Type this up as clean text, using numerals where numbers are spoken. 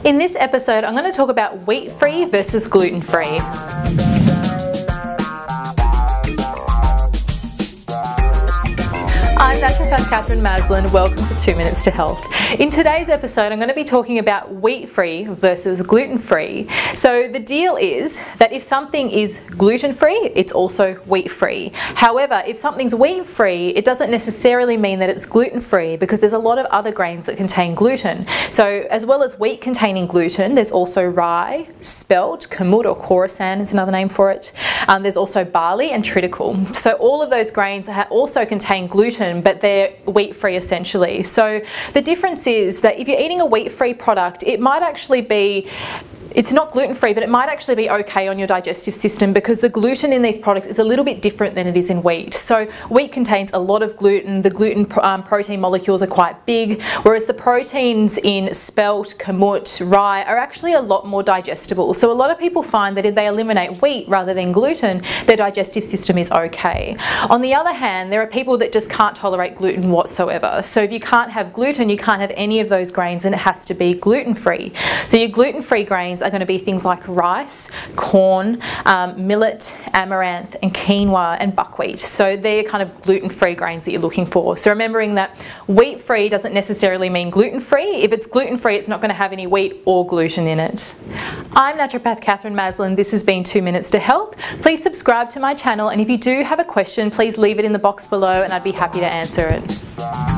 In this episode, I'm going to talk about wheat-free versus gluten-free. I'm Naturopath Katherine Maslen. Welcome to 2 Minutes to Health. In today's episode, I'm going to be talking about wheat-free versus gluten-free. So the deal is that if something is gluten-free, it's also wheat-free. However, if something's wheat-free, it doesn't necessarily mean that it's gluten-free because there's a lot of other grains that contain gluten. So as well as wheat containing gluten, there's also rye, spelt, kamut or khorasan is another name for it. There's also barley and triticale. So all of those grains also contain gluten, but they're wheat-free essentially. So the difference is that if you're eating a wheat-free product, it might actually be, it's not gluten-free, but it might actually be okay on your digestive system because the gluten in these products is a little bit different than it is in wheat. So wheat contains a lot of gluten. The gluten protein molecules are quite big, whereas the proteins in spelt, kamut, rye are actually a lot more digestible. So a lot of people find that if they eliminate wheat rather than gluten, their digestive system is okay. On the other hand, there are people that just can't tolerate gluten whatsoever. So if you can't have gluten, you can't have any of those grains, and it has to be gluten-free. So your gluten-free grains are going to be things like rice, corn, millet, amaranth and quinoa and buckwheat. So they're kind of gluten-free grains that you're looking for. So remembering that wheat-free doesn't necessarily mean gluten-free. If it's gluten-free, it's not going to have any wheat or gluten in it. I'm Naturopath Katherine Maslen. This has been 2 Minutes to Health. Please subscribe to my channel, and if you do have a question, please leave it in the box below and I'd be happy to answer it.